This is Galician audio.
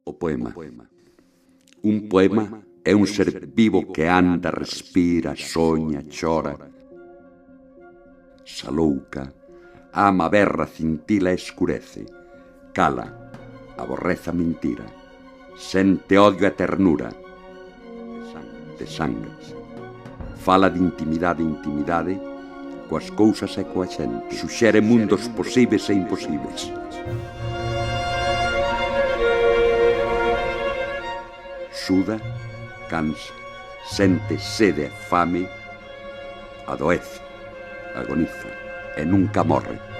O poema. Un poema é un ser vivo que anda, respira, soña, chora. Salouca, ama, berra, cintila e escurece. Cala, aborrece a mentira. Sente odio e ternura. Desangras. Fala de intimidade, coas cousas e coa xente. Suxere mundos posíveis e imposibles. Suda, cansa, sente sede e fame, adoece, agoniza e nunca morre.